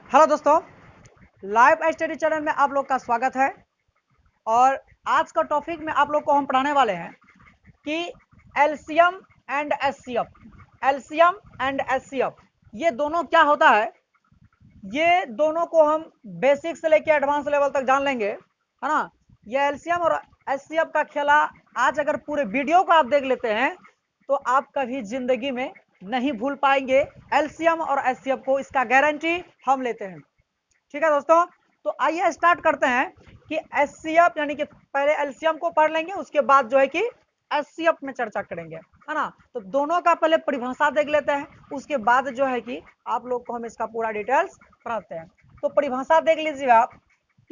Hello दोस्तों, live study channel में आप लोग का स्वागत है। और आज का टॉपिक में आप लोग को हम पढ़ाने वाले हैं कि LCM and HCF. LCM and HCF ये दोनों क्या होता है, ये दोनों को हम बेसिक से लेकर एडवांस लेवल तक जान लेंगे, है ना। ये एलसीएम और एचसीएफ का खेला आज अगर पूरे वीडियो को आप देख लेते हैं तो आप कभी जिंदगी में नहीं भूल पाएंगे एलसीएम और एचसीएफ को, इसका गारंटी हम लेते हैं। ठीक है दोस्तों, तो आइए स्टार्ट करते हैं कि एचसीएफ यानी कि पहले एलसीएम को पढ़ लेंगे, उसके बाद जो है कि एचसीएफ में चर्चा करेंगे, है ना। तो दोनों का पहले परिभाषा देख लेते हैं, उसके बाद जो है कि आप लोग को हम इसका पूरा डिटेल्स पढ़ाते हैं। तो परिभाषा देख लीजिए आप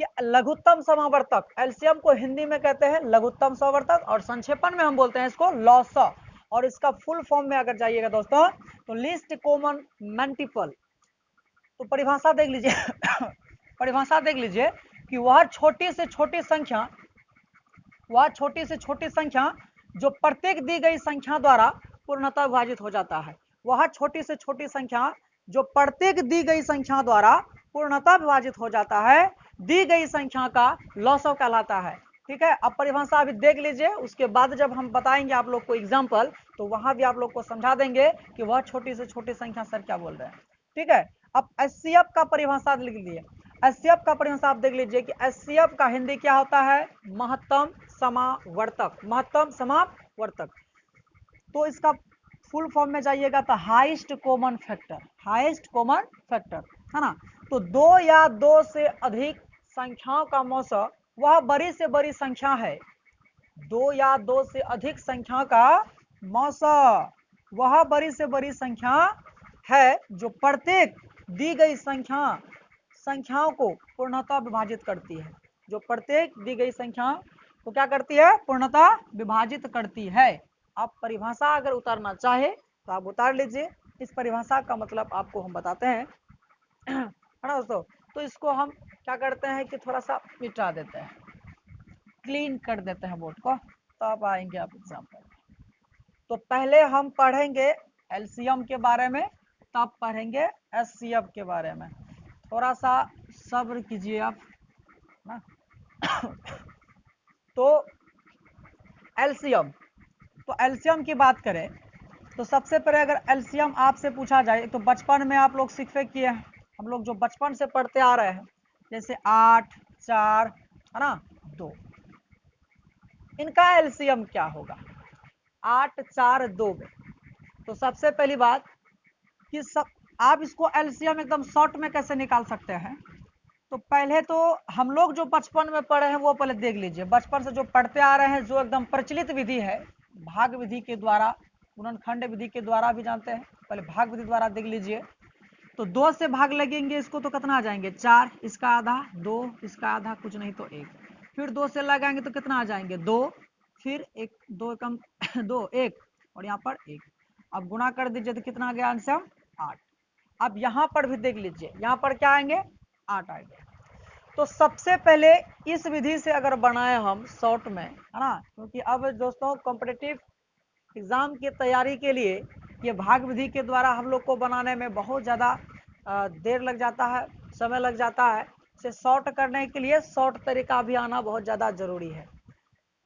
कि लघुत्तम समावर्तक, एलसीएम को हिंदी में कहते हैं लघुत्तम समावर्तक और संक्षेपण में हम बोलते हैं इसको लॉसा। और इसका फुल फॉर्म में अगर जाइएगा दोस्तों तो लीस्ट कॉमन मल्टीपल। तो परिभाषा देख लीजिए परिभाषा देख लीजिए कि वह छोटी से छोटी संख्या जो प्रत्येक दी गई संख्या द्वारा पूर्णतः विभाजित हो जाता है। वह छोटी से छोटी संख्या जो प्रत्येक दी गई संख्या द्वारा पूर्णतः विभाजित हो जाता है, दी गई संख्या का लॉसव कहलाता है। ठीक है, अब परिभाषा अभी देख लीजिए, उसके बाद जब हम बताएंगे आप लोग को एग्जाम्पल तो वहां भी आप लोग को समझा देंगे कि वह छोटी से छोटी संख्या सर क्या बोल रहे हैं। ठीक है, अब एचसीएफ का परिभाषा लिख लीजिए। एचसीएफ का परिभाषा आप देख लीजिए कि एचसीएफ का हिंदी क्या होता है, महत्तम समावर्तक। महत्तम समावर्तक, तो इसका फुल फॉर्म में जाइएगा तो highest common factor. Highest common factor, है ना। तो दो या दो से अधिक संख्याओं का मौसा वह बड़ी से बड़ी संख्या है। दो या दो से अधिक संख्या का मौसा वह बड़ी से बड़ी संख्या है जो प्रत्येक दी गई संख्याओं को पूर्णतः विभाजित करती है। जो प्रत्येक दी गई संख्या को क्या करती है, पूर्णतः विभाजित करती है। आप परिभाषा अगर उतारना चाहे तो आप उतार लीजिए। इस परिभाषा का मतलब आपको हम बताते हैं, है ना दोस्तों। तो इसको हम क्या करते हैं कि थोड़ा सा मिटा देते हैं, क्लीन कर देते हैं बोर्ड को, तब आएंगे आप एग्जाम पर। तो पहले हम पढ़ेंगे एलसीएम के बारे में, तब पढ़ेंगे एचसीएफ के बारे में। थोड़ा सा सब्र कीजिए आप ना। तो एलसीएम, तो एलसीएम की बात करें तो सबसे पहले अगर एलसीएम आपसे पूछा जाए तो बचपन में आप लोग सीखे किए हैं, हम लोग जो बचपन से पढ़ते आ रहे हैं, जैसे 8 4, है ना, 2, इनका एलसीएम क्या होगा 8 4 2 में। तो सबसे पहली बात कि आप इसको एलसीएम एकदम शॉर्ट में कैसे निकाल सकते हैं। तो पहले तो हम लोग जो बचपन में पढ़े हैं वो पहले देख लीजिए। बचपन से जो पढ़ते आ रहे हैं, जो एकदम प्रचलित विधि है, भाग विधि के द्वारा, गुणनखंड विधि के द्वारा भी जानते हैं, पहले भाग विधि द्वारा देख लीजिए। तो 2 से भाग लगेंगे इसको तो कितना आ जाएंगे 4, इसका आधा 2, इसका आधा कुछ नहीं तो 1। फिर 2 से लगाएंगे तो कितना आ जाएंगे 2, फिर 1 2 कम 2 1 और यहाँ पर 1। अब गुणा कर दीजिए तो कितना आ गया आंसर 8। अब यहाँ पर भी देख लीजिए, यहाँ पर क्या आएंगे 8 आएंगे। तो सबसे पहले इस विधि से अगर बनाए हम शॉर्ट में, है ना, क्योंकि अब दोस्तों कॉम्पिटिटिव एग्जाम की तैयारी के लिए ये भाग विधि के द्वारा हम लोग को बनाने में बहुत ज़्यादा देर लग जाता है, समय लग जाता है। इसे शॉर्ट करने के लिए शॉर्ट तरीका भी आना बहुत ज़्यादा जरूरी है।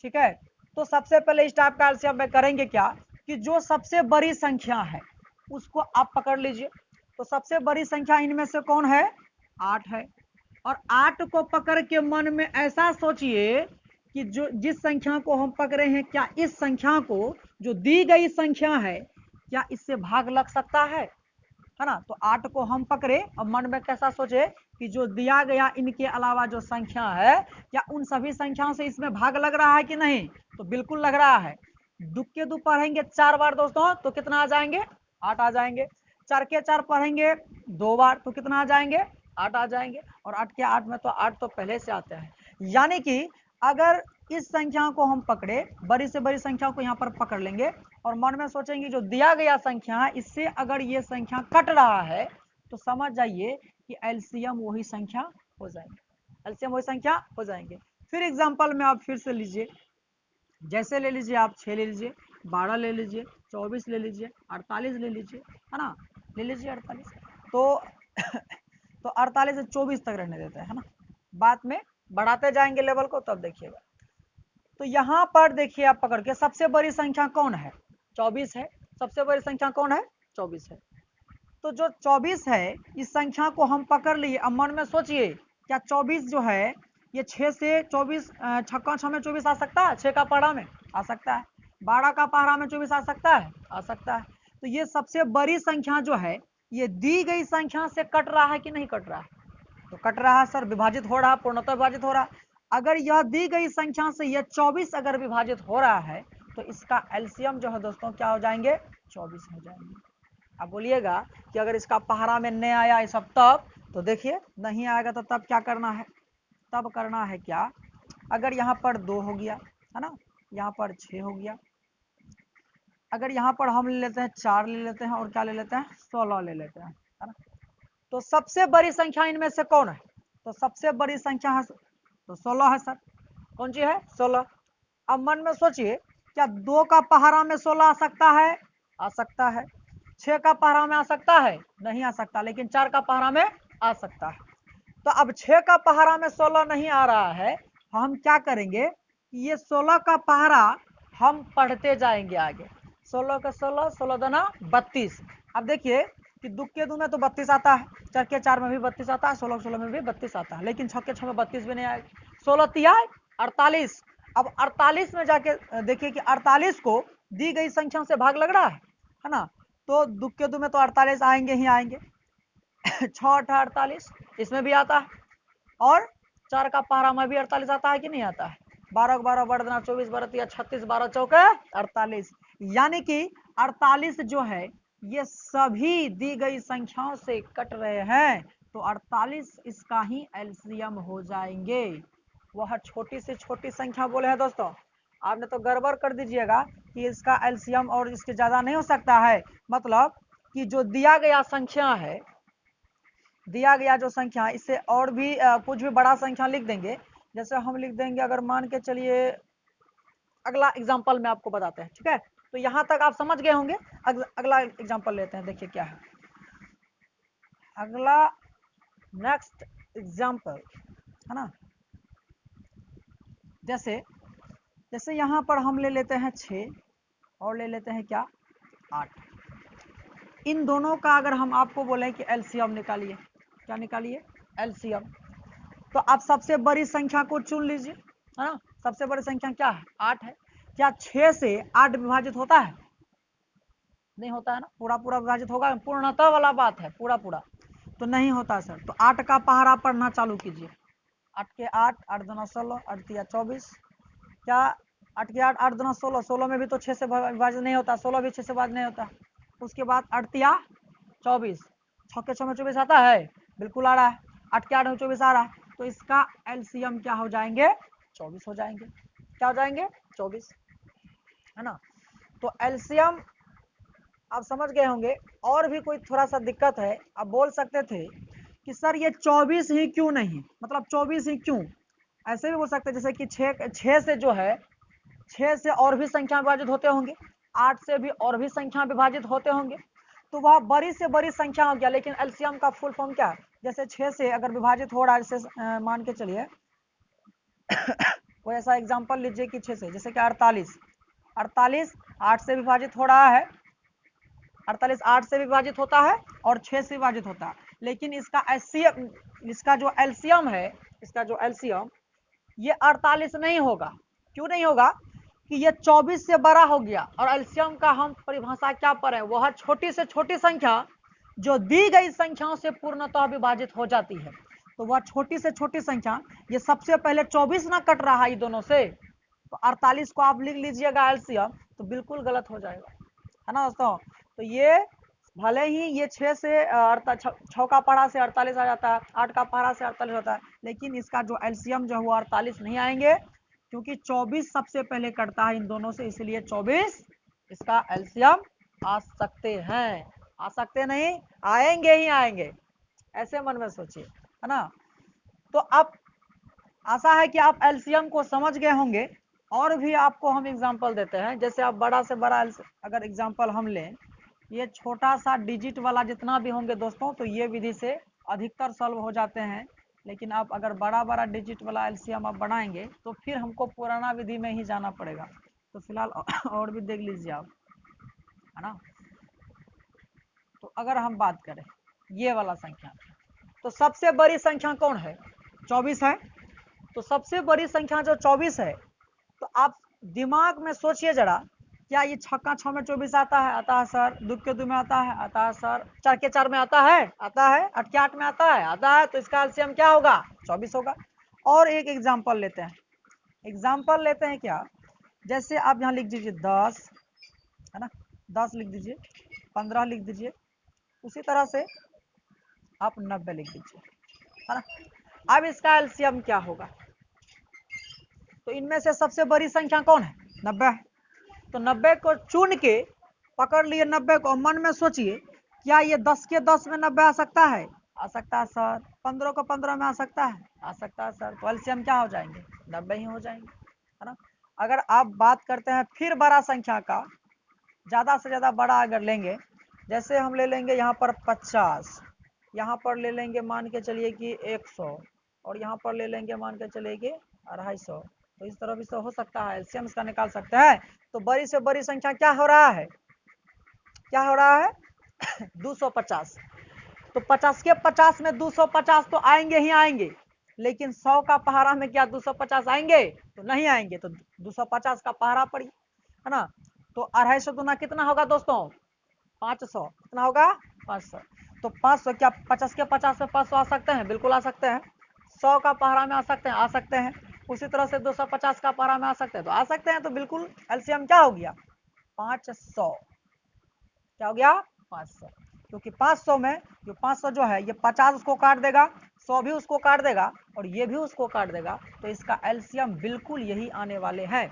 ठीक है, तो सबसे पहले इस टाइप का एलसीएम में करेंगे क्या कि जो सबसे बड़ी संख्या है उसको आप पकड़ लीजिए। तो सबसे बड़ी संख्या इनमें से कौन है, 8 है। और 8 को पकड़ के मन में ऐसा सोचिए कि जो जिस संख्या को हम पकड़े हैं, क्या इस संख्या को, जो दी गई संख्या है, क्या इससे भाग लग सकता है ना। तो 8 को हम पकड़े और मन में कैसा सोचे कि जो दिया गया इनके अलावा जो संख्या है, क्या उन सभी संख्याओं से इसमें भाग लग रहा है कि नहीं। तो बिल्कुल लग रहा है। दो के दो पढ़ेंगे 4 बार दोस्तों तो कितना आ जाएंगे 8 आ जाएंगे। 4 के 4 पढ़ेंगे 2 बार तो कितना आ जाएंगे 8 आ जाएंगे। और 8 के 8 में तो 8 तो पहले से आते हैं। यानी कि अगर इस संख्या को हम पकड़े, बड़ी से बड़ी संख्या को यहाँ पर पकड़ लेंगे और मन में सोचेंगे जो दिया गया संख्या है इससे अगर ये संख्या कट रहा है तो समझ जाइए कि एलसीएम वही संख्या हो जाएंगे। एलसीएम वही संख्या हो जाएंगे। फिर एग्जांपल में आप फिर से लीजिए, जैसे ले लीजिए आप 6 ले लीजिए, 12 ले लीजिए, 24 ले लीजिए, 48 ले लीजिए, है ना, ले लीजिए 48। तो तो 48 से 24 तक रहने देते हैं, है ना। बाद में बढ़ाते जाएंगे लेवल को, तब देखिएगा। तो यहाँ पर देखिए आप पकड़ के, सबसे बड़ी संख्या कौन है? 24 है। सबसे बड़ी संख्या कौन है? 24 है। तो जो 24 है, इस संख्या को हम पकड़ लिए। अब मन में सोचिए, क्या 24 जो है ये 6 से 24 छक्का 6 में 24 आ सकता है? 6 का पहाड़ा में आ सकता है। 12 का पहाड़ा में 24 आ सकता है? आ सकता है। तो ये सबसे बड़ी संख्या जो है, ये दी गई संख्या से कट रहा है कि नहीं कट रहा है? तो कट रहा है सर, विभाजित हो रहा है, पूर्णतः विभाजित हो रहा है। अगर यह दी गई संख्या से यह 24 अगर विभाजित हो रहा है, तो इसका एलसीएम जो है दोस्तों क्या हो जाएंगे? 24 हो जाएंगे। अब बोलिएगा कि अगर इसका पहाड़ा में नहीं आया ये सब तब, तो देखिए नहीं आएगा तो तब क्या करना है? तब करना है क्या, अगर यहाँ पर 2 हो गया, है ना, यहाँ पर 6 हो गया, अगर यहाँ पर हम ले लेते हैं 4 ले लेते हैं, और क्या ले लेते हैं? 16 ले लेते हैं, है ना। तो सबसे बड़ी संख्या इनमें से कौन है? तो सबसे बड़ी संख्या है तो 16 है सर। कौन सी है? 16। अब मन में सोचिए, क्या 2 का पहाड़ा में 16 आ सकता है? आ सकता है। 6 का पहाड़ा में आ सकता है? नहीं आ सकता, लेकिन 4 का पहाड़ा में आ सकता है। तो अब 6 का पहाड़ा में 16 नहीं आ रहा है, हम क्या करेंगे, ये 16 का पहाड़ा हम पढ़ते जाएंगे आगे। 16 का 16, 16 दूना 32। अब देखिए कि 2 के 2 में तो 32 आता है, 4 के 4 में भी 32 आता है, 16 के 16 में भी 32 आता है, लेकिन 6 के 6 में 32 भी नहीं आएगा। 16 तिया 48। अब 48 में जाके देखिए कि 48 को दी गई संख्या से भाग लग रहा है ना। तो 2 के 2 में तो 48 आएंगे ही आएंगे। 6 8 48 इसमें भी आता है, और 4 का पहाड़ा में भी 48 आता है कि नहीं आता है। 12 को 12 बढ़ देना 24, 12 तिया 36, 12 चौके 48। यानी कि 48 जो है ये सभी दी गई संख्याओं से कट रहे हैं, तो 48 इसका ही एलसीएम हो जाएंगे। वह छोटी से छोटी संख्या बोले हैं दोस्तों, आपने तो गड़बड़ कर दीजिएगा कि इसका एलसीएम और इसके ज्यादा नहीं हो सकता है। मतलब कि जो दिया गया संख्या है, दिया गया जो संख्या, इससे और भी कुछ भी बड़ा संख्या लिख देंगे। जैसे हम लिख देंगे, अगर मान के चलिए, अगला एग्जांपल में आपको बताते हैं, ठीक है। तो यहां तक आप समझ गए होंगे। अगला एग्जांपल लेते हैं, देखिए क्या है अगला नेक्स्ट एग्जांपल, है ना। जैसे जैसे यहां पर हम ले लेते हैं 6 और ले लेते हैं क्या, 8। इन दोनों का अगर हम आपको बोले कि एलसीएम निकालिए, क्या निकालिए? एलसीएम। तो आप सबसे बड़ी संख्या को चुन लीजिए, है ना। सबसे बड़ी संख्या क्या है? 8 है। क्या 6 से 8 विभाजित होता है? नहीं होता है ना। पूरा पूरा विभाजित होगा? पूर्णतः वाला बात है, पूरा पूरा तो नहीं होता सर। तो 8 का पहाड़ा पढ़ना चालू कीजिए। 8 के 8, 8 दूना 16, 8 तिया 24। क्या 8 के 8, 8 दूना 16, 16 में भी तो 6 से विभाजित नहीं होता, 16 भी 6 से विभाजित नहीं होता। उसके बाद 8 तिया 24, 6 के 6 में 24 आता है, बिल्कुल आ रहा है। 8 के 8 में 24 आ रहा है, तो इसका एलसीएम क्या हो जाएंगे? 24 हो जाएंगे। क्या हो जाएंगे? 24, है ना। तो एलसीएम आप समझ गए होंगे। और भी कोई थोड़ा सा दिक्कत है, आप बोल सकते थे कि सर ये 24 ही क्यों नहीं, मतलब 24 ही क्यों? ऐसे भी बोल सकते जैसे कि 6 से जो है, 6 से और भी संख्या विभाजित होते होंगे, 8 से भी और भी संख्या विभाजित होते होंगे, तो वह बड़ी से बड़ी संख्या हो गया। लेकिन एलसीएम का फुल फॉर्म क्या है? जैसे 6 से अगर विभाजित हो रहा है, जैसे मान के चलिए कोई ऐसा एग्जांपल लीजिए कि 6 से, जैसे कि 48, 48 8 से विभाजित हो रहा है, 48 8 से विभाजित होता है और 6 से विभाजित होता है। लेकिन इसका एलसीएम, इसका जो एलसीएम है, इसका जो एलसीएम ये 48 नहीं होगा। क्यों नहीं होगा? कि ये 24 से बड़ा हो गया, और एलसीएम का हम परिभाषा क्या पढ़े, वह छोटी से छोटी संख्या जो दी गई संख्याओं से पूर्णतः विभाजित हो जाती है। तो वह छोटी से छोटी संख्या, ये सबसे पहले 24 ना कट रहा है दोनों से, तो 48 को आप लिख लीजिएगा एलसीएम, तो बिल्कुल गलत हो जाएगा, है ना दोस्तों। तो ये भले ही ये 6 से 6 का पहाड़ा से 48 आ जाता है, 8 का पहाड़ा से 48 होता है, लेकिन इसका जो एलसीएम जो है वो 48 नहीं आएंगे, क्योंकि 24 सबसे पहले कटता है इन दोनों से, इसलिए 24 इसका एलसीएम आ सकते हैं। आ सकते नहीं, आएंगे ही आएंगे, ऐसे मन में सोचिए, है ना। तो अब आशा है कि आप एलसीएम को समझ गए होंगे। और भी आपको हम एग्जांपल देते हैं। जैसे आप बड़ा से बड़ा अगर एग्जांपल हम लें, ये छोटा सा डिजिट वाला जितना भी होंगे दोस्तों, तो ये विधि से अधिकतर सॉल्व हो जाते हैं, लेकिन आप अगर बड़ा बड़ा डिजिट वाला एलसीएम आप बनाएंगे तो फिर हमको पुराना विधि में ही जाना पड़ेगा। तो फिलहाल और भी देख लीजिए आप, है ना। तो अगर हम बात करें ये वाला संख्या, तो सबसे बड़ी संख्या कौन है? 24 है। तो सबसे बड़ी संख्या जो 24 है, तो आप दिमाग में सोचिए जरा, क्या ये छक्का 6 में 24 आता है? आता है सर। 2 के 2 में आता है? आता है सर। 4 के 4 में आता है? आता है। 8 के 8 में आता है? आता है। तो इसका एलसीएम क्या होगा? 24 होगा। और एक एग्जाम्पल लेते हैं। एग्जाम्पल लेते हैं क्या, जैसे आप यहाँ लिख दीजिए 10, है ना, 10 लिख दीजिए, 15 लिख दीजिए, उसी तरह से आप 90 लिख दीजिए, है ना। अब इसका एलसीएम क्या होगा? तो इनमें से सबसे बड़ी संख्या कौन है? 90 है। तो 90 को चुन के पकड़ लिए 90 को, मन में सोचिए, क्या ये 10 के 10 में 90 आ सकता है? आ सकता है सर। 15 को 15 में आ सकता है? आ सकता है सर। तो एलसीएम क्या हो जाएंगे? 90 ही हो जाएंगे, है ना। अगर आप बात करते हैं फिर बड़ा संख्या का, ज़्यादा से ज़्यादा बड़ा अगर लेंगे, जैसे हम ले लेंगे यहाँ पर 50, यहाँ पर ले लेंगे मान के चलिए कि 100, और यहाँ पर ले लेंगे मान के चलिए कि 250, तो इस तरह भी तो हो सकता है, एलसीएम इसका निकाल सकते हैं। तो बड़ी से बड़ी संख्या क्या हो रहा है? क्या हो रहा है? 250। तो 50 के 50 में 250 तो आएंगे ही आएंगे, लेकिन 100 का पहाड़ा में क्या 250 आएंगे? तो नहीं आएंगे। तो 250 का पहाड़ा पड़ी, है ना। तो 250 गुना कितना होगा दोस्तों? 500। कितना होगा? 500। तो 500 क्या 50 के 50 में 500 आ सकते हैं? बिल्कुल आ सकते हैं। 100 का पहाड़ा में आ सकते हैं? आ सकते हैं। उसी तरह से 250 का पहाड़ा में आ सकते हैं? तो आ सकते हैं। तो बिल्कुल एलसीएम क्या हो गया? 500। क्या हो गया? 500। क्योंकि 500 में जो 500 जो है, ये 50 उसको काट देगा, 100 भी उसको काट देगा, और ये भी उसको काट देगा। तो इसका एलसीएम बिल्कुल यही आने वाले हैं,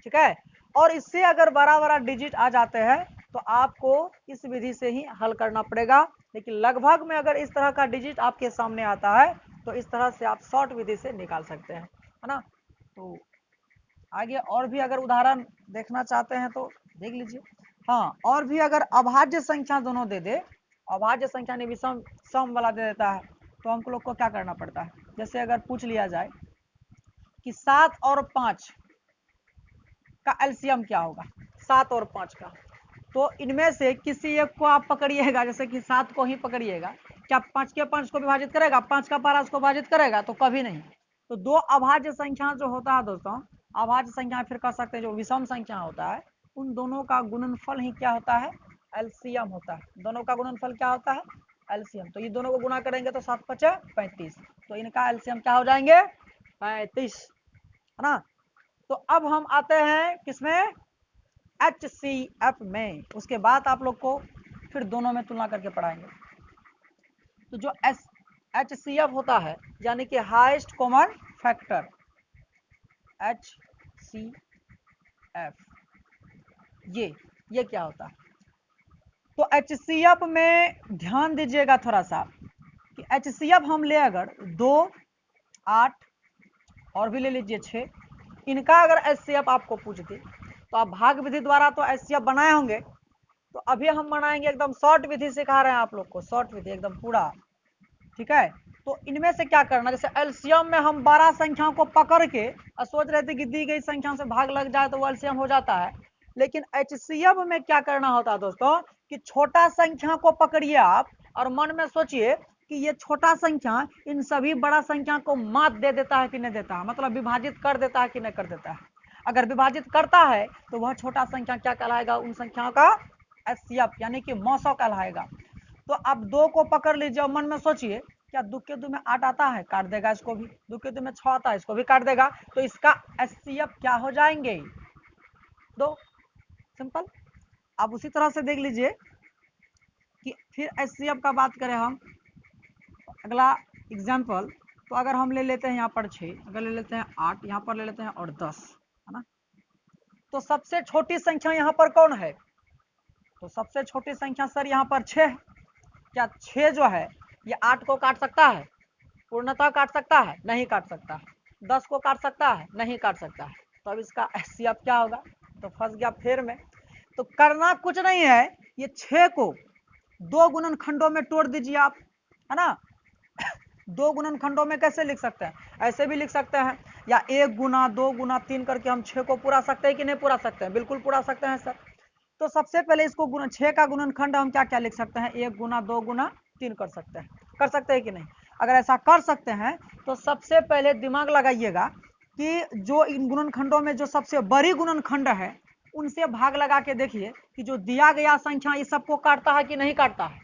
ठीक है। और इससे अगर बड़ा बड़ा डिजिट आ जाते हैं तो आपको इस विधि से ही हल करना पड़ेगा, लेकिन लगभग में अगर इस तरह का डिजिट आपके सामने आता है तो इस तरह से आप शॉर्ट विधि से निकाल सकते हैं, है ना। तो आगे और भी अगर उदाहरण देखना चाहते हैं तो देख लीजिए। हाँ, और भी अगर अभाज्य संख्या दोनों दे दे, अभाज्य संख्या ने भी सम वाला दे देता है, तो हम लोग को क्या करना पड़ता है? जैसे अगर पूछ लिया जाए कि 7 और 5 का एलसीएम क्या होगा? 7 और 5 का, तो इनमें से किसी एक को आप पकड़िएगा, जैसे कि 7 को ही पकड़िएगा। क्या 5 के 5 को विभाजित करेगा? 5 का पारा उसको विभाजित करेगा? तो कभी नहीं। तो दो अभाज्य संख्या जो होता है दोस्तों, अभाज्य संख्या फिर कह सकते हैं जो विषम संख्या होता है, उन दोनों का गुणनफल ही क्या होता है? एलसीएम होता है। दोनों का गुणनफल क्या होता है? एलसीएम। तो ये दोनों को गुणा करेंगे तो 7 5 35, तो इनका एलसीएम क्या हो जाएंगे? 35, है ना। तो अब हम आते हैं किसमें? HCF में। उसके बाद आप लोग को फिर दोनों में तुलना करके पढ़ाएंगे। तो जो HCF होता है, यानी कि हाईएस्ट कॉमन फैक्टर, HCF, ये क्या होता है? तो HCF में ध्यान दीजिएगा थोड़ा सा कि HCF हम ले अगर 2, 8 और भी ले लीजिए 6, इनका अगर HCF आपको पूछ दे तो आप भाग विधि द्वारा तो HCF बनाए होंगे। तो अभी हम बनाएंगे एकदम शॉर्ट विधि सिखा रहे हैं आप लोग को, शॉर्ट विधि एकदम पूरा, ठीक है। तो इनमें से क्या करना, जैसे एलसीएम में हम 12 संख्याओं को पकड़ के सोच रहे थे कि दी गई संख्या से भाग लग जाए तो वो एलसीएम हो जाता है, लेकिन एचसीएफ में क्या करना होता है दोस्तों कि छोटा संख्या को पकड़िए आप और मन में सोचिए कि ये छोटा संख्या इन सभी बड़ा संख्या को मात दे देता है कि नहीं देता है, मतलब विभाजित कर देता है कि नहीं कर देता है। अगर विभाजित करता है तो वह छोटा संख्या क्या कहलाएगा? उन संख्याओं का एचसीएफ यानी कि मौसौ कहलाएगा। तो आप 2 को पकड़ लीजिए और मन में सोचिए, क्या 2 के 2 में 8 आता है? काट देगा इसको भी। 2 के 2 में 6 आता है, इसको भी काट देगा। तो इसका एचसीएफ क्या हो जाएंगे? 2। सिंपल। अब उसी तरह से देख लीजिए कि फिर एचसीएफ का बात करें हम, अगला एग्जाम्पल, तो अगर हम ले लेते हैं यहाँ पर 6, अगर ले लेते हैं 8, यहाँ पर ले लेते हैं और 10, है ना। तो सबसे छोटी संख्या यहाँ पर कौन है? तो सबसे छोटी संख्या सर यहाँ पर 6 है। क्या 6 जो है ये 8 को काट सकता है? पूर्णतः काट सकता है? नहीं काट सकता है। 10 को काट सकता है? नहीं काट सकता है। तो अब इसका एचसीएफ क्या होगा? तो फंस गया फेर में। तो करना कुछ नहीं है, ये 6 को दो गुणनखंडों में तोड़ दीजिए आप, है ना। दो गुणनखंडों में कैसे लिख सकते हैं, ऐसे भी लिख सकते हैं, या 1 गुना 2 गुना 3 करके हम 6 को पूरा सकते हैं कि नहीं पूरा सकते हैं, बिल्कुल पूरा सकते हैं सर। तो सबसे पहले इसको 6 का गुणनखंड हम क्या क्या लिख सकते हैं, 1 गुना 2 गुना 3 कर सकते हैं कि नहीं। अगर ऐसा कर सकते हैं तो सबसे पहले दिमाग लगाइएगा कि जो इन गुणनखंडों में जो सबसे बड़ी गुणनखंड है उनसे भाग लगा के देखिए कि जो दिया गया संख्या इस सबको काटता है कि नहीं काटता है।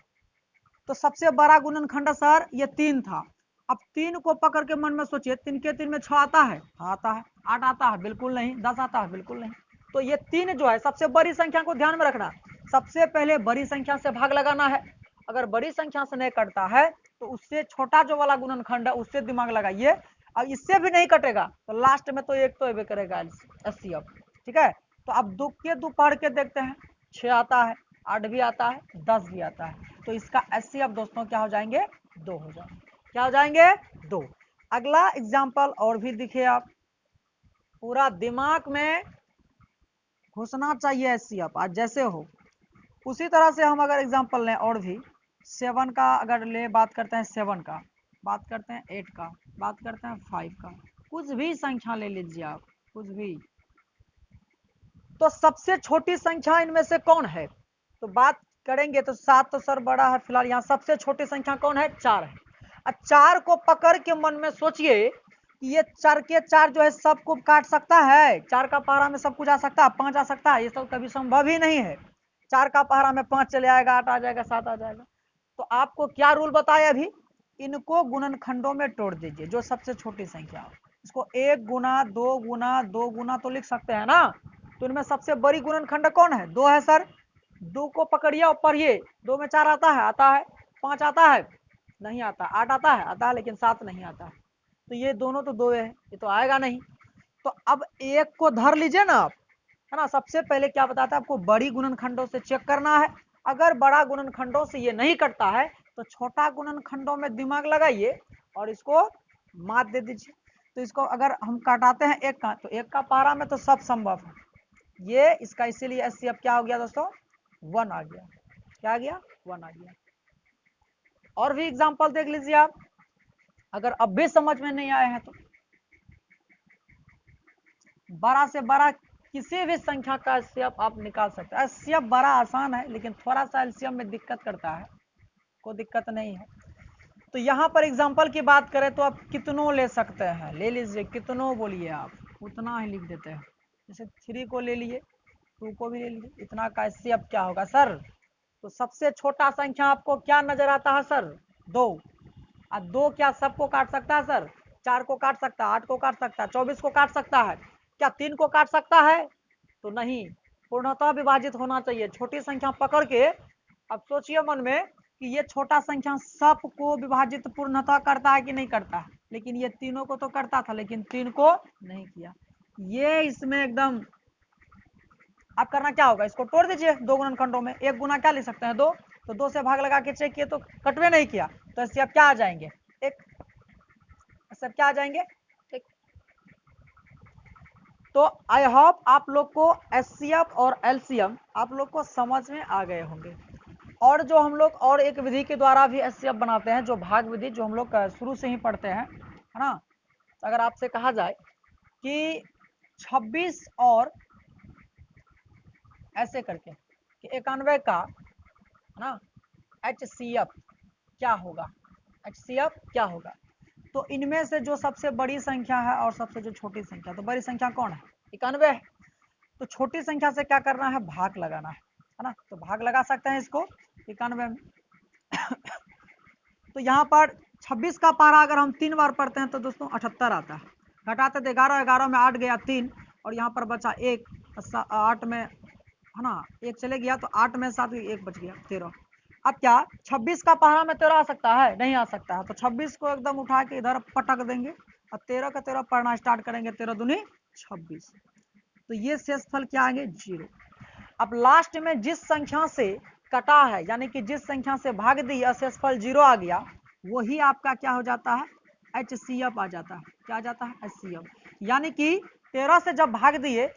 तो सबसे बड़ा गुणनखंड सर ये 3 था। अब 3 को पकड़ के मन में सोचिए, 3 के 3 में 6 आता है, हाँ आता है। 8 आता है, बिल्कुल नहीं। 10 आता है, बिल्कुल नहीं। तो ये 3 जो है सबसे बड़ी संख्या को ध्यान में रखना, सबसे पहले बड़ी संख्या से भाग लगाना है। अगर बड़ी संख्या से नहीं कटता है तो उससे छोटा जो वाला गुणनखंड है उससे दिमाग लगाइए, अब इससे भी नहीं कटेगा तो लास्ट में तो एक तो करेगा एचसीएफ, ठीक है। तो अब 2 के 2 पढ़ के देखते हैं, 6 आता है, 8 भी आता है, 10 भी आता है, तो इसका एचसीएफ दोस्तों क्या हो जाएंगे, 2 हो जाएंगे। क्या हो जाएंगे, 2। अगला एग्जाम्पल और भी दिखे आप, पूरा दिमाग में घुसना चाहिए एचसीएफ आज जैसे हो उसी तरह से। हम अगर एग्जाम्पल लें और भी 7 का अगर ले बात करते हैं, 7 का बात करते हैं, 8 का बात करते हैं, 5 का, कुछ भी संख्या ले लीजिए आप, कुछ भी। तो सबसे छोटी संख्या इनमें से कौन है, तो बात करेंगे तो 7 तो सर बड़ा है, फिलहाल यहाँ सबसे छोटी संख्या कौन है, 4 है। अब 4 को पकड़ के मन में सोचिए कि ये 4 के 4 जो है सबको काट सकता है, 4 का पहाड़ा में सब कुछ आ सकता है, 5 आ सकता है, ये सब कभी संभव ही नहीं है। 4 का पहाड़ा में 5 चले आएगा, 8 आ जाएगा, 7 आ जाएगा। तो आपको क्या रूल बताया अभी, इनको गुणनखंडों में तोड़ दीजिए जो सबसे छोटी संख्या हो। इसको 1 गुना 2 गुना 2 गुना तो लिख सकते हैं ना। तो इनमें सबसे बड़ी गुणनखंड कौन है, 2 है सर। 2 को पकड़िए और पढ़िए, 2 में 4 आता है, आता है। 5 आता है, नहीं आता। 8 आता है, आता है, लेकिन 7 नहीं आता है। तो ये दोनों तो 2 है, ये तो आएगा नहीं। तो अब 1 को धर लीजिए ना आप, है ना। सबसे पहले क्या बताता है आपको, बड़ी गुणनखंडों से चेक करना है। अगर बड़ा गुणनखंडों से ये नहीं कटता है तो छोटा गुणनखंडों में दिमाग लगाइए और इसको मात दे दीजिए। तो इसको अगर हम काटाते हैं 1 का, तो 1 का पहाड़ा में तो सब संभव है ये, इसका इसीलिए एचसीएफ क्या हो गया दोस्तों, 1 आ गया। क्या आ गया, 1 आ गया। और भी एग्जांपल देख लीजिए आप, अगर अब भी समझ में नहीं आए हैं तो। बड़ा से बड़ा किसी भी संख्या का एचसीएफ आप निकाल सकते हैं। एचसीएफ बड़ा आसान है लेकिन थोड़ा सा एलसीएम में दिक्कत करता है, कोई दिक्कत नहीं है। तो यहाँ पर एग्जांपल की बात करें तो आप कितनों ले सकते हैं, ले लीजिए, कितनों बोलिए आप, उतना ही लिख देते हैं। जैसे 3 को ले लिए, 2 को भी ले लीजिए, इतना का एचसीएफ क्या होगा सर। तो सबसे छोटा संख्या आपको क्या नजर आता है सर, 2। अब 2 क्या सबको काट सकता है सर, 4 को काट सकता है, 8 को काट सकता है, 24 को काट सकता है, क्या 3 को काट सकता है, तो नहीं। पूर्णतः विभाजित होना चाहिए। छोटी संख्या पकड़ के अब सोचिए मन में कि ये छोटा संख्या सबको विभाजित पूर्णतः करता है कि नहीं करता है, लेकिन ये तीनों को तो करता था लेकिन 3 को नहीं किया। ये इसमें एकदम आप करना क्या होगा, इसको तोड़ दीजिए 2 गुणनखंडों में। 1 गुना क्या लिख सकते हैं, 2। तो 2 से भाग लगा के चेक किए तो कटवे नहीं किया, तो ऐसे आप क्या आ जाएंगे, 1। ऐसे क्या आ जाएंगे, 1। तो आई होप आप लोग को एचसीएफ और एलसीएम आप लोग को समझ में आ गए होंगे। और जो हम लोग और एक विधि के द्वारा भी एचसीएफ बनाते हैं, जो भाग विधि, जो हम लोग शुरू से ही पढ़ते हैं, है ना। अगर आपसे कहा जाए कि 26 और ऐसे करके कि 91 का, है ना, एचसीएफ क्या होगा, एचसीएफ क्या होगा। तो इनमें से जो सबसे बड़ी संख्या है और सबसे जो छोटी संख्या, तो बड़ी संख्या कौन है, 91 है। तो छोटी संख्या से क्या करना है, भाग लगाना है ना। तो भाग लगा सकते हैं इसको 91 में। तो यहाँ पर 26 का पारा अगर हम 3 बार पढ़ते हैं तो दोस्तों 78 आता है। घटाते थे 11, 11 में 8 गया 3, और यहाँ पर बचा 1, 8 में, है ना, 1 चले गया तो 8 में 7, 1 बच गया 13। अब क्या 26 का पहाड़ा में 13 आ सकता है, नहीं आ सकता है। तो 26 को एकदम उठा के इधर पटक देंगे और 13 का 13 पढ़ना स्टार्ट करेंगे, 13 दूनी 26। तो ये शेषफल क्या आएंगे, 0। अब लास्ट में जिस संख्या से कटा है, यानी कि जिस संख्या से भाग दी शेषफल 0 आ गया, वही आपका क्या हो जाता है, एचसीएफ आ जाता है। क्या आ जाता है, एचसीएफ। यानी कि 13 से जब भाग दिए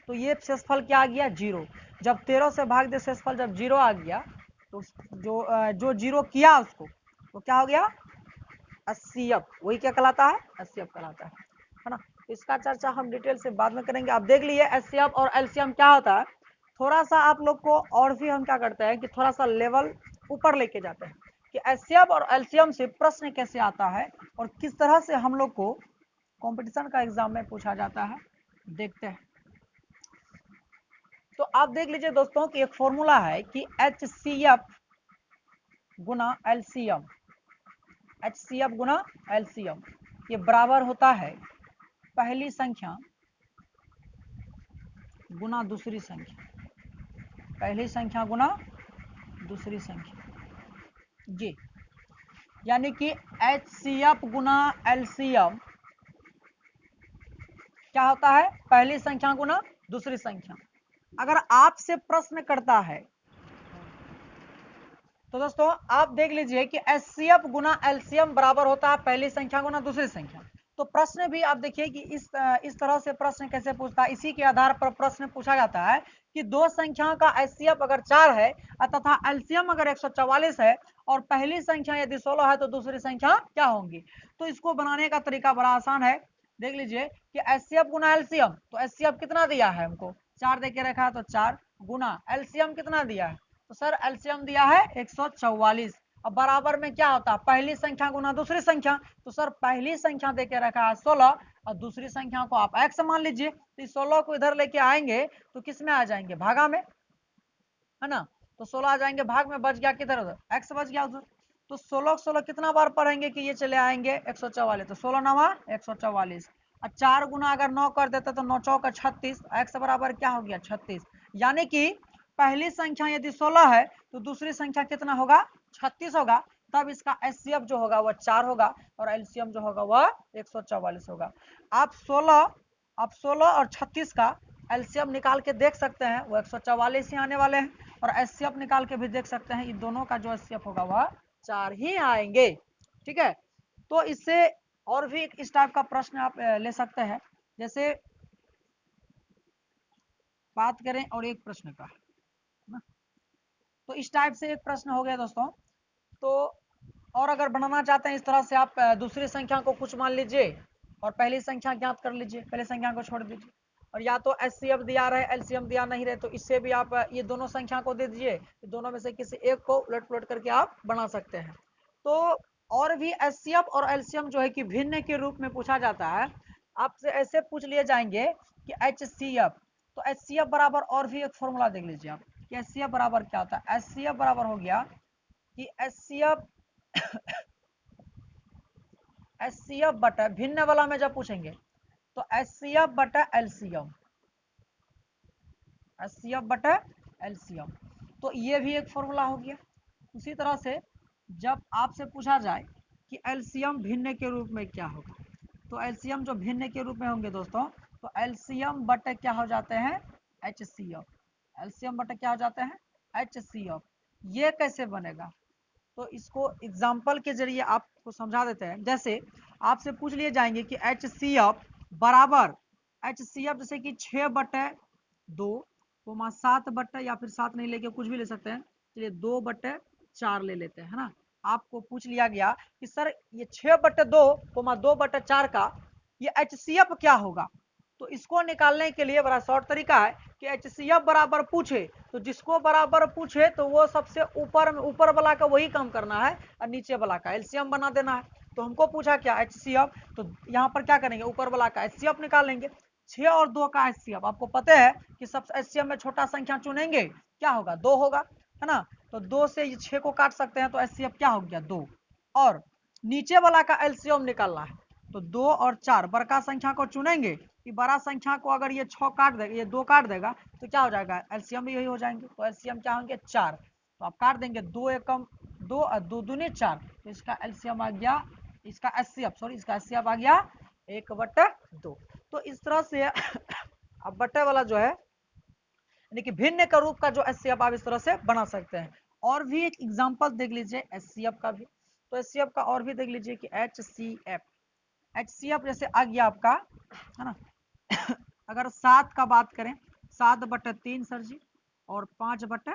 तो ये शेषफल क्या आ गया, 0। जब 13 से भाग दिए शेषफल जब 0 आ गया तो जो जीरो किया उसको तो क्या हो गया HCF, वही क्या कहलाता है HCF कहलाता है ना। इसका चर्चा हम डिटेल से बाद में करेंगे। आप देख लीजिए HCF और LCM क्या होता है, थोड़ा सा आप लोग को और भी हम क्या करते हैं कि थोड़ा सा लेवल ऊपर लेके जाते हैं कि HCF और LCM से प्रश्न कैसे आता है और किस तरह से हम लोग को कंपटीशन का एग्जाम में पूछा जाता है, देखते हैं। तो आप देख लीजिए दोस्तों कि एक फॉर्मूला है कि HCF गुना LCM, HCF गुना LCM ये बराबर होता है पहली संख्या गुना दूसरी संख्या, पहली संख्या गुना दूसरी संख्या जी, यानी कि HCF गुना LCM क्या होता है पहली संख्या गुना दूसरी संख्या। अगर आपसे प्रश्न करता है तो दोस्तों आप देख लीजिए कि HCF गुना LCM बराबर होता है पहली संख्या गुना दूसरी संख्या। तो प्रश्न भी आप देखिए कि इस तरह से प्रश्न कैसे पूछता है, इसी के आधार पर प्रश्न पूछा जाता है कि दो संख्याओं का HCF अगर 4 है तथा LCM अगर 144 है और पहली संख्या यदि 16 है तो दूसरी संख्या क्या होंगी। तो इसको बनाने का तरीका बड़ा आसान है। देख लीजिए कि HCF गुना LCM, तो HCF कितना दिया है हमको 4 दे के रखा है तो 4 गुना LCM कितना दिया है तो सर LCM दिया है 144। अब बराबर में क्या होता है पहली संख्या गुना दूसरी संख्या, तो सर पहली संख्या देके रखा है 16 और दूसरी संख्या को आप x मान लीजिए। तो इस 16 को इधर लेके आएंगे तो किस में आ जाएंगे भागा में, है ना। तो 16 आ जाएंगे भाग में, बच गया किधर उधर x बच गया उधर। तो 16 16 कितना बार पढ़ेंगे कि ये चले आएंगे 144, तो 16 नवा 144 और 4 गुना अगर 9 कर देते तो 9 चौका 36, x बराबर क्या हो गया 36। यानी कि पहली संख्या यदि 16 है तो दूसरी संख्या कितना होगा 36 होगा, तब इसका HCF जो होगा वह 4 होगा और LCM जो होगा वह 144 होगा। आप 16 और 36 का LCM निकाल के देख सकते हैं, वो 144 ही आने वाले हैं और HCF निकाल के भी देख सकते हैं, इन दोनों का जो HCF होगा वह 4 ही आएंगे। ठीक है, तो इससे और भी इस टाइप का प्रश्न आप ले सकते हैं। जैसे बात करें और एक प्रश्न का, तो इस टाइप से एक प्रश्न हो गया दोस्तों। तो और अगर बनाना चाहते हैं इस तरह से आप दूसरी संख्या को कुछ मान लीजिए और पहली संख्या ज्ञात कर लीजिए, पहली संख्या को छोड़ दीजिए और या तो HCF दिया रहे LCM दिया नहीं रहे तो इससे भी आप ये दोनों संख्या को दे दीजिए, दोनों में से किसी एक को उलट पुलट करके आप बना सकते हैं। तो और भी HCF और LCM जो है कि भिन्न के रूप में पूछा जाता है। आपसे ऐसे पूछ लिए जाएंगे कि HCF, तो HCF बराबर और भी एक फॉर्मूला देख लीजिए आप कि HCF बराबर क्या होता है। HCF बराबर हो गया कि HCF बटा भिन्न वाला में जब पूछेंगे तो HCF बटा LCM, HCF बटा LCM, तो ये भी एक फॉर्मूला हो गया। उसी तरह से जब आपसे पूछा जाए कि LCM भिन्न के रूप में क्या होगा, तो LCM जो भिन्न के रूप में होंगे दोस्तों, तो LCM बटे क्या हो जाते हैं HCF, LCM बटे क्या हो जाते हैं HCF। ये कैसे बनेगा तो इसको एग्जाम्पल के जरिए आपको समझा देते हैं। जैसे आपसे पूछ लिए जाएंगे कि HCF बराबर HCF जैसे कि 6 बटे 2 कोमा 7 बटे, या फिर 7 नहीं लेके कुछ भी ले सकते हैं, चलिए 2 बटे 4 ले लेते हैं, है ना। आपको पूछ लिया गया कि सर ये 6 बटे 2 कोमा 2 बटे 4 का ये HCF क्या होगा। तो इसको निकालने के लिए बड़ा शॉर्ट तरीका है कि HCF बराबर पूछे तो जिसको बराबर पूछे तो वो सबसे ऊपर वाला का वही काम करना है और नीचे वाला का LCM बना देना है। तो हमको पूछा क्या HCF, तो यहाँ पर क्या करेंगे ऊपर वाला का HCF निकालेंगे। 6 और 2 का HCF आपको पता है कि सब HCF में छोटा संख्या चुनेंगे क्या होगा 2 होगा, है ना। तो 2 से 6 को काट सकते हैं तो HCF क्या हो गया 2, और नीचे वाला का LCM निकालना है तो 2 और 4 बड़का संख्या को चुनेंगे कि बड़ा संख्या को अगर ये 6 काट देगा, ये 2 काट देगा तो क्या हो जाएगा LCM भी यही हो जाएंगे, तो LCM क्या होंगे 4। तो आप काट देंगे 2 एकम 2 और 2 दूनी 4, तो इसका LCM आ गया, इसका HCF आ गया 1/2। तो इस तरह से अब बट्टे वाला जो है यानी कि भिन्न का रूप का जो HCF आप इस तरह से बना सकते हैं। और भी एक एग्जांपल देख लीजिए HCF का भी, तो HCF का और भी देख लीजिए कि HCF जैसे आ गया आपका, है ना। अगर 7 का बात करें 7/3 सर जी और 5/4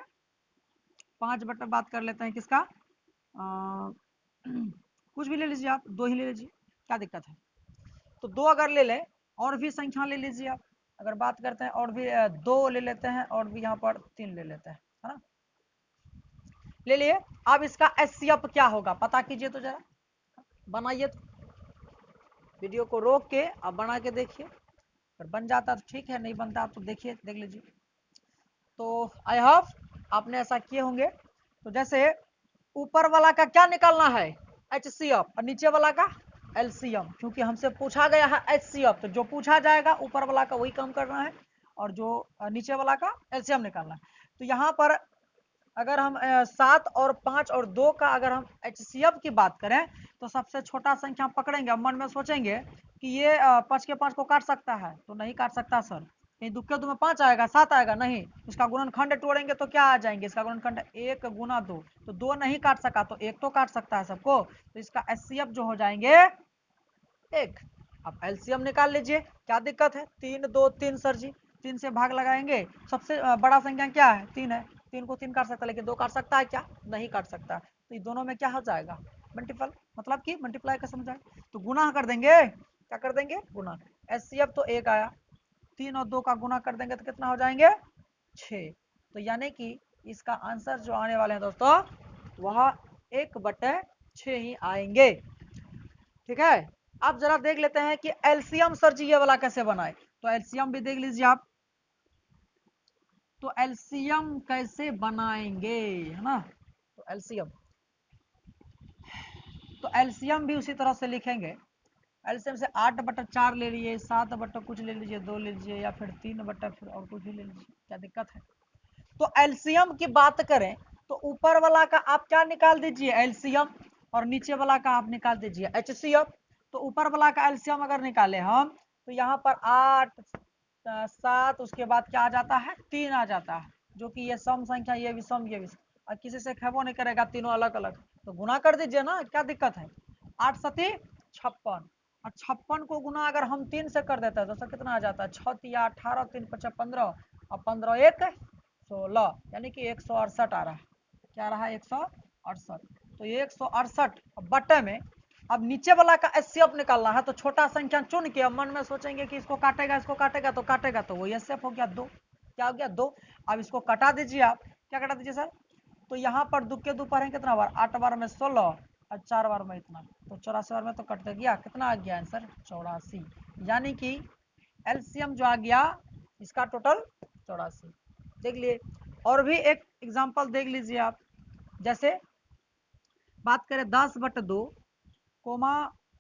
5 बटे बात कर लेते हैं किसका, कुछ भी ले लीजिए आप, 2 ही ले लीजिए, क्या दिक्कत है। तो 2 अगर ले लें, और भी संख्या ले लीजिए आप, अगर बात करते हैं और भी 2 ले लेते हैं, और भी यहाँ पर 3 ले लेते हैं, है ना, ले लिए। अब इसका एचसीएफ क्या होगा पता कीजिए, तो जरा बनाइए, तो वीडियो को रोक के अब बना के देखिए, अगर बन जाता तो ठीक है, नहीं बनता तो देखिए, देख लीजिए। तो आई होप आपने ऐसा किए होंगे। तो जैसे ऊपर वाला का क्या निकालना है, एचसीएफ, और नीचे वाला का एलसीएम, क्योंकि हमसे पूछा गया है एचसीएफ, तो जो पूछा जाएगा ऊपर वाला का वही काम करना है, और जो नीचे वाला का एलसीएम निकालना है। तो यहाँ पर अगर हम 7 और 5 और 2 का अगर हम एचसीएफ की बात करें, तो सबसे छोटा संख्या पकड़ेंगे, मन में सोचेंगे कि ये 5 के 5 को काट सकता है, तो नहीं काट सकता सर, कहीं दुक्के दो में 5 आएगा, 7 आएगा, नहीं, इसका गुणनखंड तोड़ेंगे तो क्या आ जाएंगे, इसका गुणनखंड 1 गुना 2, तो 2 नहीं काट सका तो 1 तो काट सकता है सबको, तो इसका एचसीएफ जो हो जाएंगे 1। अब एलसीएम निकाल लीजिए, क्या दिक्कत है, 3 2 3 सर जी, 3 से भाग लगाएंगे, सबसे बड़ा संख्या क्या है, 3 है, 3 को 3 काट सकता है, लेकिन 2 काट सकता है क्या, नहीं काट सकता, तो ये दोनों में क्या हो जाएगा, मल्टीपल, मतलब कि मल्टीप्लाई का समझ आए, तो गुना कर देंगे, क्या कर देंगे, गुना, एचसीएफ तो 1 आया, 3 और 2 का गुना कर देंगे तो कितना हो जाएंगे, 6। तो यानी कि इसका आंसर जो आने वाले हैं दोस्तों, वह 1/6 ही आएंगे, ठीक है। अब जरा देख लेते हैं कि एलसीएम सर जी ये वाला कैसे बनाए, तो एलसीएम भी देख लीजिए आप, तो एलसीएम कैसे बनाएंगे, है ना, तो एलसीएम भी उसी तरह से लिखेंगे, एलसीएम से 8/4 ले लीजिए, 7 कुछ ले लीजिए, 2 ले लीजिए, या फिर 3 फिर और कुछ भी ले लीजिए, क्या दिक्कत है। तो एलसीएम की बात करें तो ऊपर वाला का आप क्या निकाल दीजिए, एलसीएम, और नीचे वाला का आप निकाल दीजिए एचसीएफ। तो ऊपर वाला का एलसीएम अगर निकाले हम, तो यहाँ पर 8 7, उसके बाद क्या आ जाता है, 3 आ जाता है, जो कि ये सम संख्या, ये भी सम, ये भी, और किसी से खेबो नहीं करेगा, तीनों अलग अलग, तो गुना कर दीजिए ना, क्या दिक्कत है, 8 सती 56, और 56 को गुना अगर हम 3 से कर देते हैं तो सर कितना आ जाता है, 6 तिया 18, 3 5 15, और 15 1 16, यानी कि 168 आ रहा है, क्या रहा है, 168, तो 168 बटे में अब नीचे वाला का एचसीएफ निकालना है, तो छोटा संख्या चुन के अब मन में सोचेंगे कि इसको काटेगा, इसको काटेगा, तो वही एचसीएफ हो गया 2, क्या हो गया 2। अब इसको कटा दीजिए आप, क्या कटा दीजिए सर, तो यहाँ पर दो के 2 पढ़ें कितना बार, 8 बार में 16, और 4 बार में इतना, तो 84 बार में तो कट गया, कितना आ गया आंसर, 84, यानी कि एलसीएम जो आ गया इसका टोटल 84, देख लिए। और भी एक एग्जांपल देख लीजिए आप, जैसे बात करें 10/2 कोमा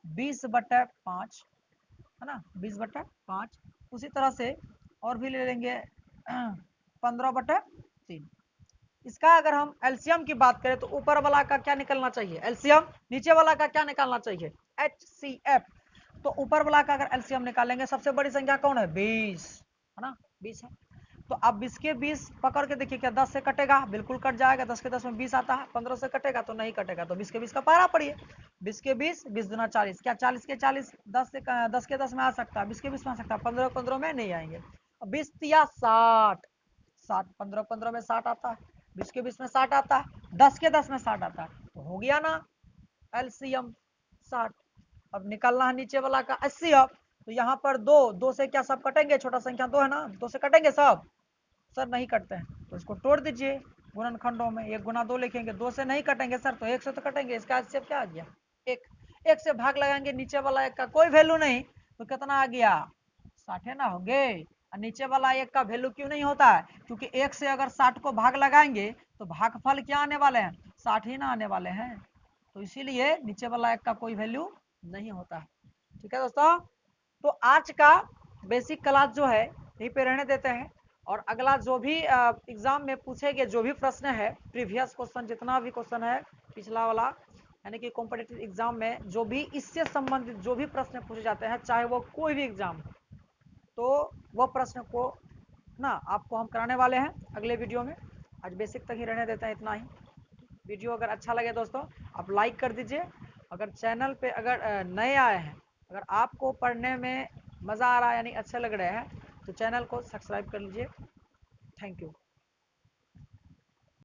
20/5, है ना, 20/5, उसी तरह से और भी ले लेंगे 15/3। इसका अगर हम एलसीएम की बात करें तो ऊपर वाला का क्या निकलना चाहिए, एलसीएम, नीचे वाला का क्या निकालना चाहिए, एचसीएफ। तो ऊपर वाला का अगर एलसीएम निकालेंगे, सबसे बड़ी संख्या कौन है, 20, है ना, 20 है, तो अब 20 के 20 पकड़ के देखिए, क्या 10 से कटेगा, बिल्कुल कट जाएगा, 10 के 10 में 20 आता है, 15 से कटेगा तो नहीं कटेगा, तो 20 के 20 का पारा पड़िए, 20 के 20, 20 दूना 40, क्या 40 के 40 10 के 10 में आ सकता है, 20 के 20 में आ सकता है, 15 15 में नहीं आएंगे, 20 तिया 60, 60 15 15 में 60 आता है, 20 के 20 में 60 आता है, 10 के 10 में 60 आता है, तो हो गया ना एलसीएम 60। अब निकलना है नीचे वाला का एचसीएफ, तो यहाँ पर 2 से क्या सब कटेंगे, छोटा संख्या 2 है ना, 2 से कटेंगे सब, सर नहीं कटते हैं, तो इसको तोड़ दीजिए गुणनखंडों में, 1 गुना 2 लिखेंगे, 2 से नहीं कटेंगे सर, तो 1 से तो कटेंगे, इसका एचसीएफ क्या आ गया, 1, 1 से भाग लगाएंगे, नीचे वाला 1 का कोई वैल्यू नहीं, तो कितना आ गया, 60 ना हो गए। और नीचे वाला 1 का वैल्यू क्यों नहीं होता है, क्योंकि 1 से अगर 60 को भाग लगाएंगे तो भागफल क्या आने वाले हैं, 60 ही ना आने वाले हैं, तो इसीलिए नीचे वाला 1 का कोई वैल्यू नहीं होता है, ठीक है दोस्तों। तो आज का बेसिक क्लास जो है यहीं पे रहने देते हैं, और अगला जो भी एग्जाम में पूछे गए जो भी प्रश्न है, प्रीवियस क्वेश्चन जितना भी क्वेश्चन है पिछला वाला, यानी कि कॉम्पिटिटिव एग्जाम में जो भी इससे संबंधित जो भी प्रश्न पूछे जाते हैं, चाहे वो कोई भी एग्जाम हो, तो वह प्रश्न को ना आपको हम कराने वाले हैं अगले वीडियो में। आज बेसिक तक ही रहने देते हैं, इतना ही। वीडियो अगर अच्छा लगे दोस्तों आप लाइक कर दीजिए, अगर चैनल पे अगर नए आए हैं, अगर आपको पढ़ने में मज़ा आ रहा है यानी अच्छे लग रहे हैं, तो चैनल को सब्सक्राइब कर लीजिए। Thank you.